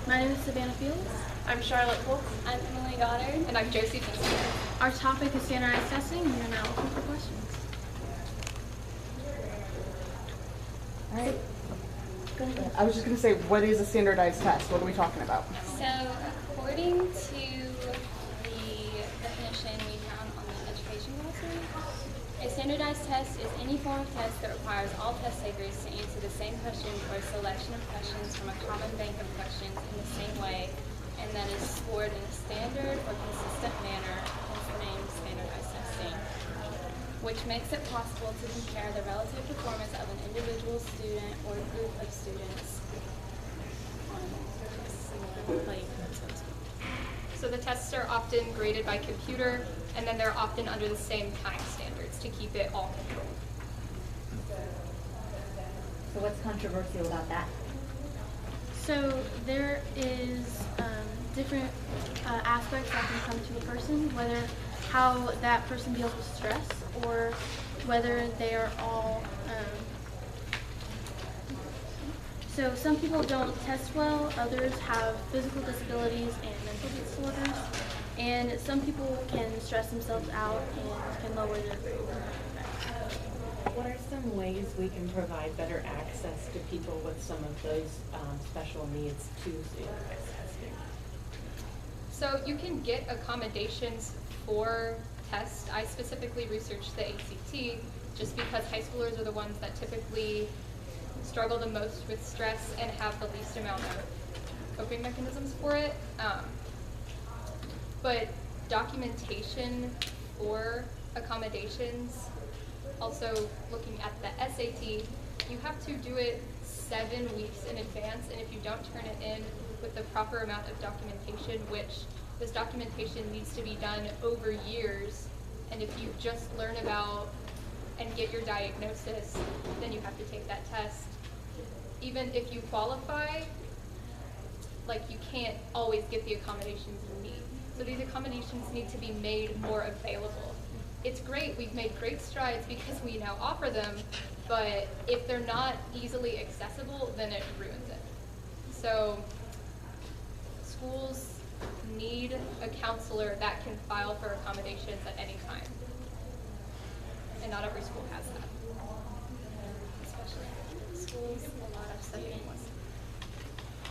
My name is Savannah Fields. I'm Charlotte Wolf. I'm Emily Goddard. And I'm Josie Fisker. Our topic is standardized testing, and we are now open for questions. All right. Go ahead. I was just going to say, what is a standardized test? What are we talking about? So, according to the definition we found on the education glossary, a standardized test is any form of test that requires all test takers to answer the same question or a selection of questions from a common bank of questions in the same way, and that is scored in a standard or consistent manner, hence the name standardized testing, which makes it possible to compare the relative performance of an individual student or group of students on a similar plane, so to speak. So the tests are often graded by computer, and then they're often under the same time standards to keep it all controlled. So what's controversial about that? So there is different aspects that can come to a person, whether how that person deals with stress or whether they are all so some people don't test well, others have physical disabilities and mental disorders, and some people can stress themselves out and can lower their grade. What are some ways we can provide better access to people with some of those special needs to standardized testing? So you can get accommodations for tests. I specifically researched the ACT just because high schoolers are the ones that typically struggle the most with stress and have the least amount of coping mechanisms for it. But documentation for accommodations, also looking at the SAT, you have to do it 7 weeks in advance, and if you don't turn it in with the proper amount of documentation, which this documentation needs to be done over years, and if you just learn about and get your diagnosis, then you have to take that test. Even if you qualify, like, you can't always get the accommodations you need. So these accommodations need to be made more available. It's great, we've made great strides because we now offer them, but if they're not easily accessible, then it ruins it. So schools need a counselor that can file for accommodations at any time. And not every school has that. Especially schools, a lot of students.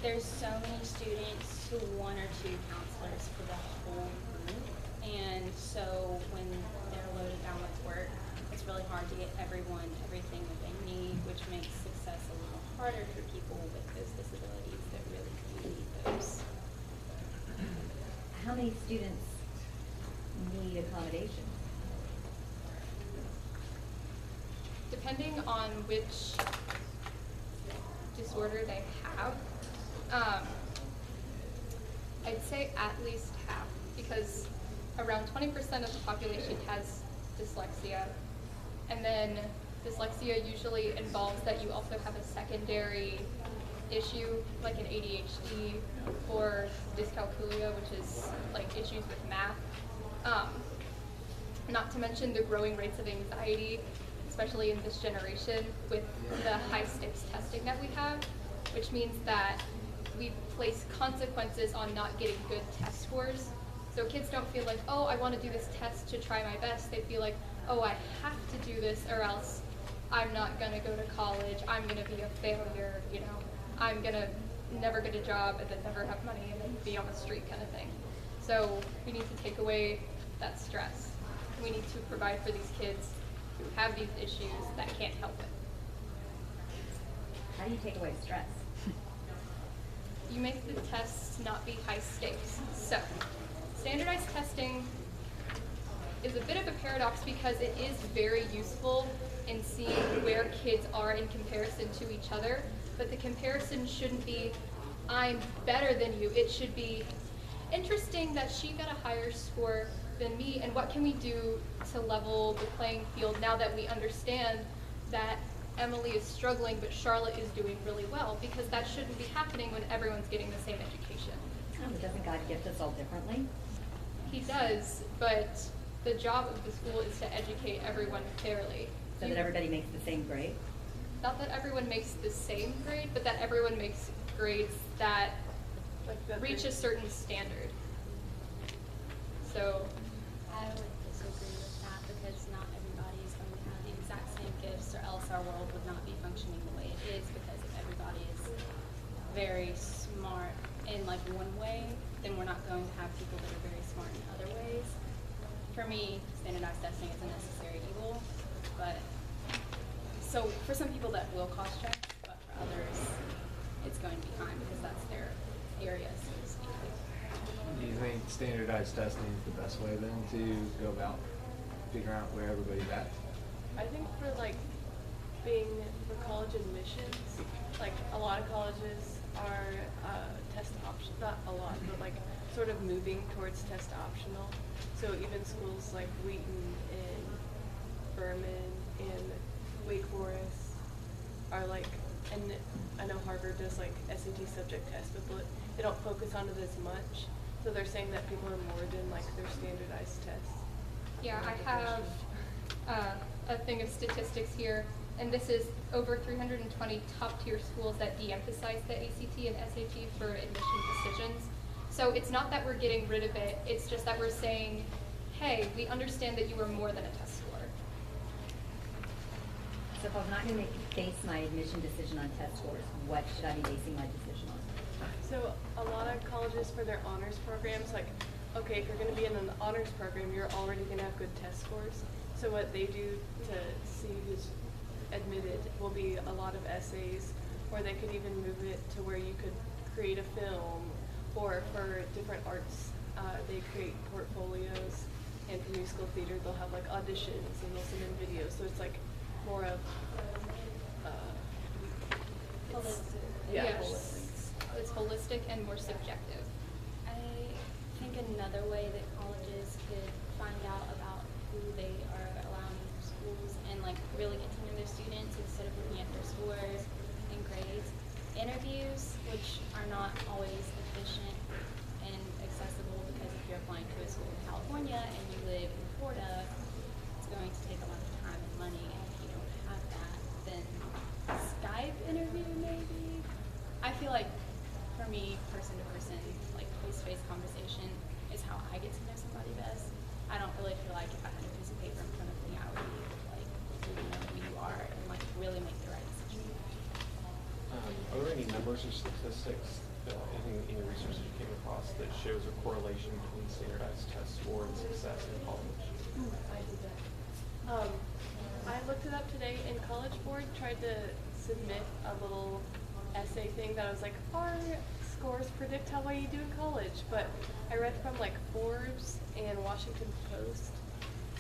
There's so many students who 1 or 2 counselors for the whole group, and so when they're loaded down with work, it's really hard to get everyone everything that they need, which makes success a little harder for people with those disabilities that really need those. How many students need accommodation? Depending on which disorder they have, I'd say at least half, because around 20% of the population has dyslexia, and then dyslexia usually involves that you also have a secondary issue like an ADHD or dyscalculia, which is like issues with math. Not to mention the growing rates of anxiety, especially in this generation with the high stakes testing that we have, which means that we place consequences on not getting good test scores. So kids don't feel like, oh, I want to do this test to try my best. They feel like, oh, I have to do this or else I'm not going to go to college. I'm going to be a failure, you know. I'm going to never get a job and then never have money and then be on the street kind of thing. So we need to take away that stress. We need to provide for these kids who have these issues that can't help it. How do you take away stress? You make the tests not be high stakes. So standardized testing is a bit of a paradox because it is very useful in seeing where kids are in comparison to each other, but the comparison shouldn't be, I'm better than you. It should be, interesting that she got a higher score than me, and what can we do to level the playing field now that we understand that Emily is struggling but Charlotte is doing really well, because that shouldn't be happening when everyone's getting the same education. Doesn't God gift us all differently? He does, but the job of the school is to educate everyone fairly. So that everybody makes the same grade? Not that everyone makes the same grade, but that everyone makes grades that reach a certain standard. So, I would disagree with that because not everybody is going to have the exact same gifts, or else our world would not be functioning the way it is. Because if everybody is very smart in like one way, then we're not going to have people that are very smart in other ways. For me, standardized testing is a necessary evil, but so for some people that will cause stress, but for others, it's going to be fine because that's their area, so to speak. Do you think standardized testing is the best way then to go about figuring out where everybody's at? I think for like being for college admissions, like a lot of colleges are test option, not a lot, but like sort of moving towards test optional. So even schools like Wheaton and Furman and Wake Forest are like, and I know Harvard does like SAT subject tests, but they don't focus on it as much. So they're saying that people are more than like their standardized tests. yeah, I have a thing of statistics here, and this is over 320 top-tier schools that de-emphasize the ACT and SAT for admission decisions. So it's not that we're getting rid of it, it's just that we're saying, hey, we understand that you are more than a test score. So if I'm not going to base my admission decision on test scores, what should I be basing my decision on? So a lot of colleges for their honors programs, like, okay, if you're going to be in an honors program, you're already going to have good test scores. So what they do to see who's admitted will be a lot of essays, or they could even move it to where you could create a film, or for different arts, they create portfolios. And for musical theater, they'll have like auditions and they'll send in videos. So it's like more of, yeah, Yes. holistic. It's holistic and more subjective. I think another way that colleges could find out about who they are allowing into schools and like really get to know their students instead of looking at their scores and grades. Interviews, which are not always efficient and accessible, because if you're applying to a school in California and you live in Florida, it's going to take a lot of time and money, and if you don't have that, then Skype interview maybe? I feel like for me, person to person, like face-to-face conversation is how I get to know somebody best. I don't really feel like if I had a piece of paper in front of me, I would be like, really know who you are and like really make the right decision. Are there any numbers or statistics, any research that you came across that shows a correlation between standardized test score and success in college? I did that. I looked it up today, and College Board tried to submit a little essay thing that I was like, our scores predict how well you do in college. But I read from like Forbes and Washington Post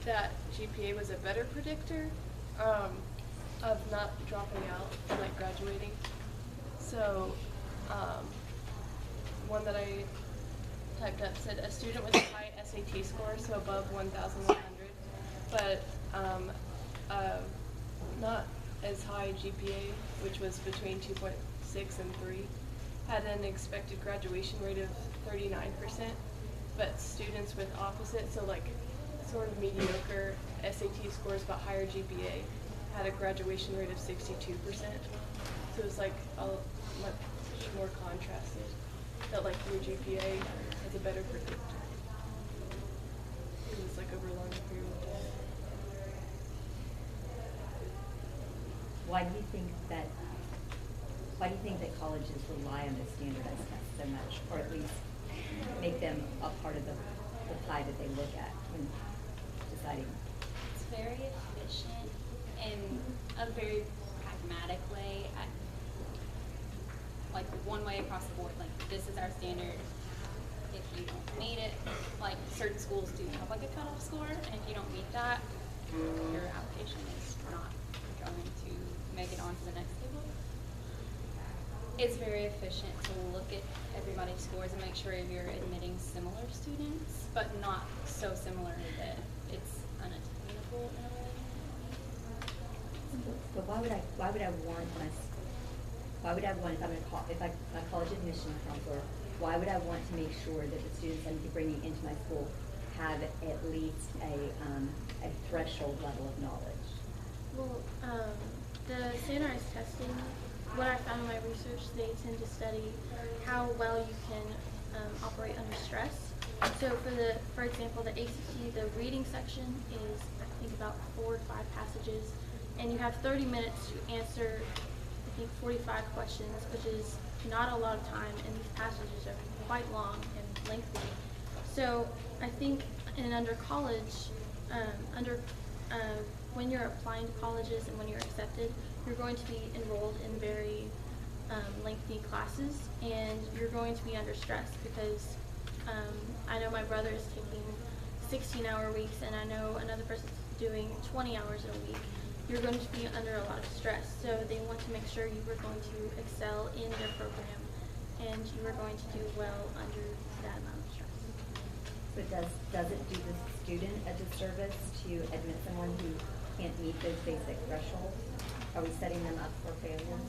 that GPA was a better predictor of not dropping out and like graduating. So one that I typed up said a student with a high SAT score, so above 1,100, but not as high GPA, which was between 2.6 and 3, had an expected graduation rate of 39%, but students with opposite, so like sort of mediocre SAT scores but higher GPA, had a graduation rate of 62%. So it was like much more contrasted, that like your GPA is a better predictor. It was like over a longer period of time. Why do you think that colleges rely on the standardized tests so much, or at least make them a part of the pie that they look at when deciding? It's very efficient in a very pragmatic way. Like one way across the board, like this is our standard. If you don't meet it, like certain schools do have like a cutoff score, and if you don't meet that, your application is not going to make it onto the next table. It's very efficient to look at everybody's scores and make sure you're admitting similar students, but not so similar that it's unattainable in a way. But why would I want if I'm a college admission counselor, why would I want to make sure that the students I'm bringing into my school have at least a threshold level of knowledge? Well, the standardized testing what I found in my research, they tend to study how well you can operate under stress. So for example, the ACT, the reading section is I think about 4 to 5 passages, and you have 30 minutes to answer I think 45 questions, which is not a lot of time, and these passages are quite long and lengthy. So I think under college, when you're applying to colleges and when you're accepted, you're going to be enrolled in very lengthy classes, and you're going to be under stress because I know my brother is taking 16-hour weeks, and I know another person's doing 20 hours in a week. You're going to be under a lot of stress, so they want to make sure you are going to excel in their program, and you are going to do well under that amount of stress. But does it do the student a disservice to admit someone who can't meet those basic thresholds? Are we setting them up for failure?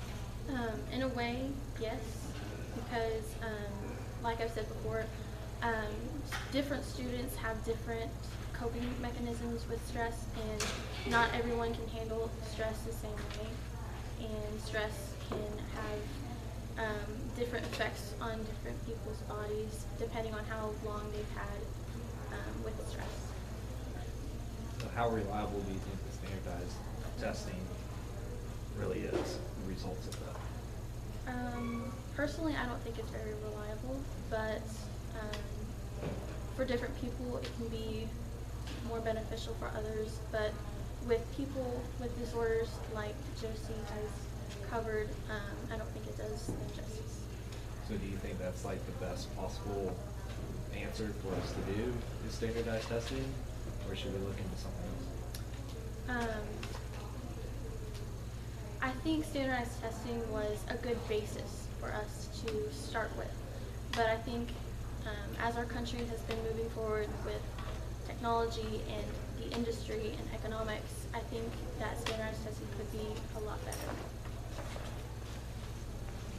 In a way, yes, because like I've said before, different students have different coping mechanisms with stress, and not everyone can handle stress the same way, and stress can have different effects on different people's bodies depending on how long they've had with stress. So how reliable do you think the standardized testing really is, the results of that? Personally, I don't think it's very reliable, but for different people it can be more beneficial for others. But with people with disorders like Josie has covered, I don't think it does them justice. So do you think that's like the best possible answer for us to do is standardized testing, or should we look into something else? I think standardized testing was a good basis for us to start with, but I think as our country has been moving forward with technology and the industry and economics, I think that standardized testing could be a lot better.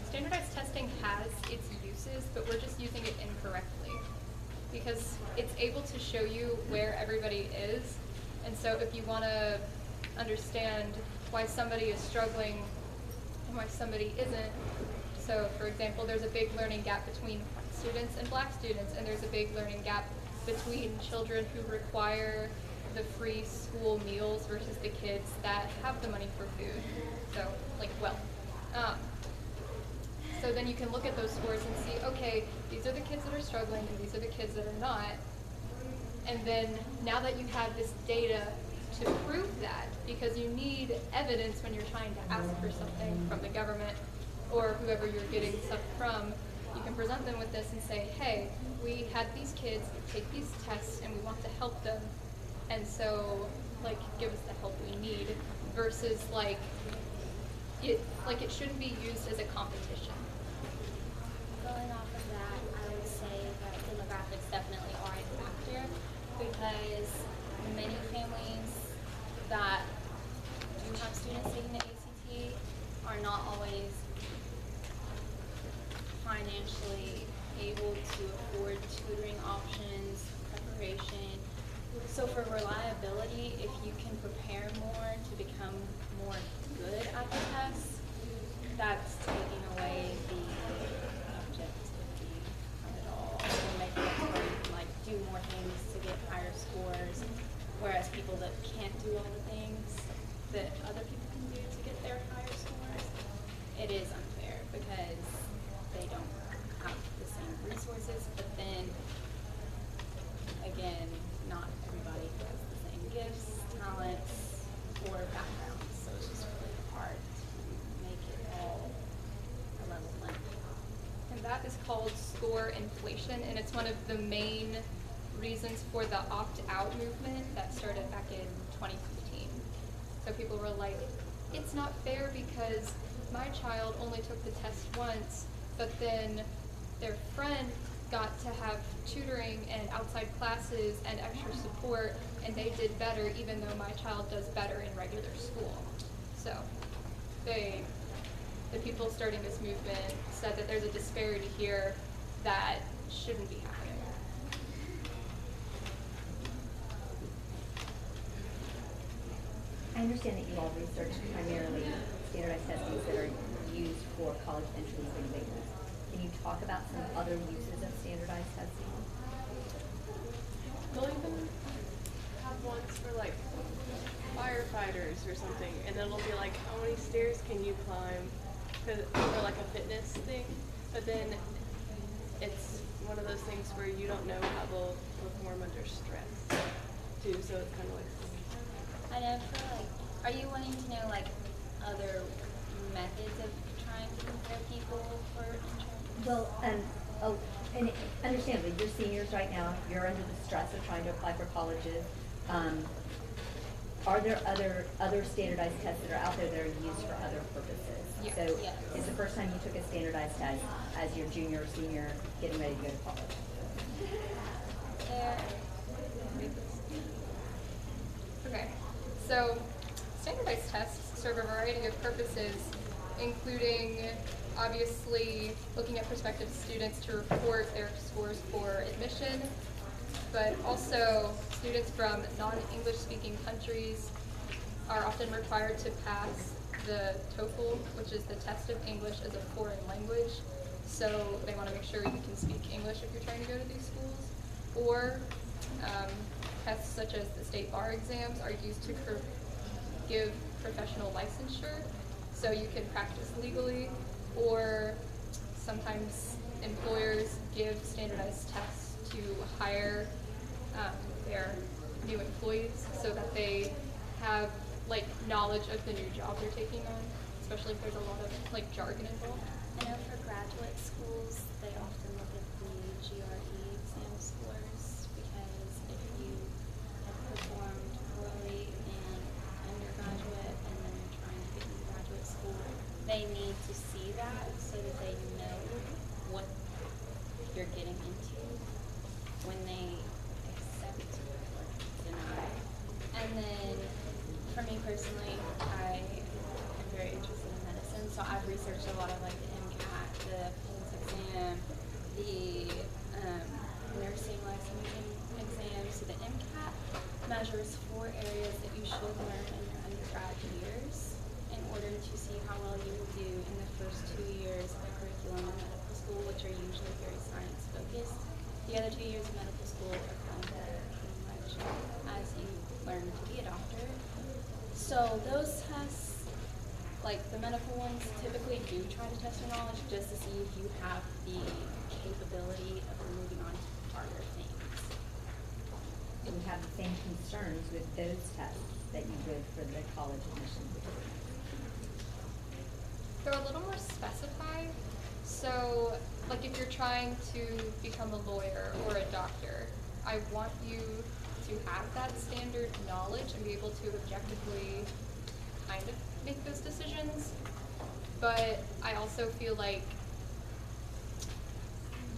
Standardized testing has its uses, but we're just using it incorrectly because it's able to show you where everybody is. And so if you want to understand why somebody is struggling and why somebody isn't, so for example, there's a big learning gap between white students and black students, and there's a big learning gap between children who require the free school meals versus the kids that have the money for food. So, like, wealth. So then you can look at those scores and see, okay, these are the kids that are struggling and these are the kids that are not. And then now that you have this data to prove that, because you need evidence when you're trying to ask for something from the government or whoever you're getting stuff from, you can present them with this and say, hey, we had these kids take these tests and we want to help them. And so, like, give us the help we need versus it shouldn't be used as a competition. Going off of that, I would say that demographics definitely are a factor because many families that do have students taking the ACT are not always financially able to afford tutoring options, preparation. So for reliability, if you can prepare more to become more good at the test, that's taking away the objectivity of it all. It'll make it where you can do more things to get higher scores, whereas people that can't do all the things that other people can do to get their higher scores, it is unfair because they don't have the same resources, but then again, not everybody has the same gifts, talents, or backgrounds, so it's just really hard to make it all a level playing field. And that is called score inflation, and it's one of the main reasons for the opt-out movement that started back in 2015. So people were like, it's not fair because my child only took the test once, but then their friend got to have tutoring and outside classes and extra support, and they did better even though my child does better in regular school. So the people starting this movement said that there's a disparity here that shouldn't be happening. I understand that you all research primarily standardized testings that are used for college entrance exams. Can you talk about some other uses of standardized testing? They'll even have ones for like firefighters or something, and then it'll be like, how many stairs can you climb? For like a fitness thing, but then it's one of those things where you don't know how they'll perform under stress too, so it's kind of like. I know for like, are you wanting to know like other methods of trying to compare people for insurance? Well, and understandably, you're seniors right now, you're under the stress of trying to apply for colleges. Are there other standardized tests that are out there that are used for other purposes? Yes. So Yes. is the first time you took a standardized test as your junior or senior getting ready to go to college? There, Okay, so standardized tests serve a variety of purposes, including obviously looking at prospective students to report their scores for admission, but also students from non-English speaking countries are often required to pass the TOEFL, which is the test of English as a foreign language. So they want to make sure you can speak English if you're trying to go to these schools. Or tests such as the state bar exams are used to give professional licensure, so you can practice legally. Or sometimes employers give standardized tests to hire their new employees so that they have like knowledge of the new job they're taking on, especially if there's a lot of like jargon involved. I know for graduate schools, they often look at the GRE exam scores because if you have performed poorly in undergraduate and then you're trying to get into graduate school, they need to see that so that they know what you're getting into when they accept or deny. And then for me personally, I am very interested in medicine, so I've researched a lot of like the MCAT, the PINS exam, the nursing licensing exam. So the MCAT measures 4 areas that you should learn in your undergrad years in order to see how well you will do in the first 2 years of the curriculum in medical school, which are usually very science focused. The other 2 years of medical school are fun pretty much as you learn to be a doctor. So those tests, like the medical ones, typically do try to test your knowledge just to see if you have the capability of moving on to harder things. Do you have the same concerns with those tests that you would for the college admission? They're a little more specified. So, like if you're trying to become a lawyer or a doctor, I want you to have that standard knowledge and be able to objectively kind of make those decisions. But I also feel like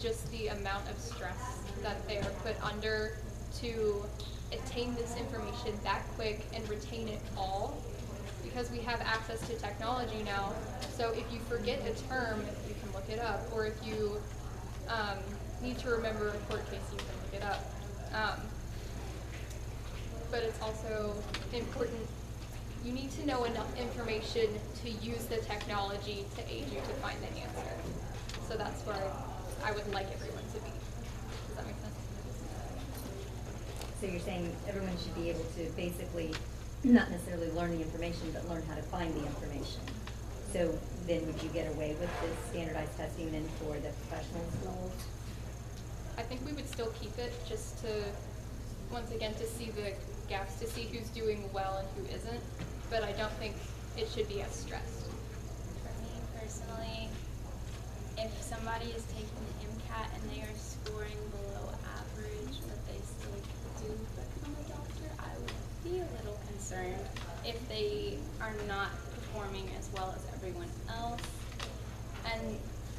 just the amount of stress that they are put under to attain this information that quick and retain it all, because we have access to technology now. So if you forget a term, you can look it up, or if you need to remember a court case, you can look it up. But it's also important, you need to know enough information to use the technology to aid you to find the answer. So that's where I would like everyone to be. Does that make sense? So you're saying everyone should be able to basically not necessarily learn the information, but learn how to find the information. So then would you get away with this standardized testing then for the professional schools? I think we would still keep it just to, once again, to see the gaps, to see who's doing well and who isn't, but I don't think it should be as stressed. For me personally, if somebody is taking the MCAT and they are scoring below average, but they still do become a doctor, I would be a little concerned if they are not performing as well as everyone else. And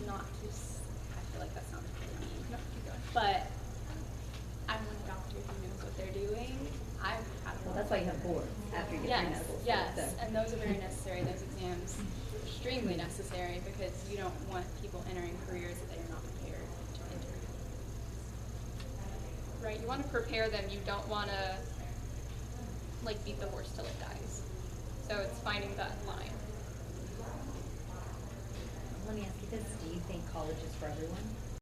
not to, I feel like that sounds really mean. No, keep going. But I want a doctor who knows what they're doing. Well, that's why you have boards after you get through medical school. Yes, so. and those are very necessary. Those exams extremely necessary because you don't want people entering careers that they are not prepared to enter. Right, you want to prepare them, you don't want to like beat the horse till it dies. So it's finding that line. let me ask you this, do you think college is for everyone?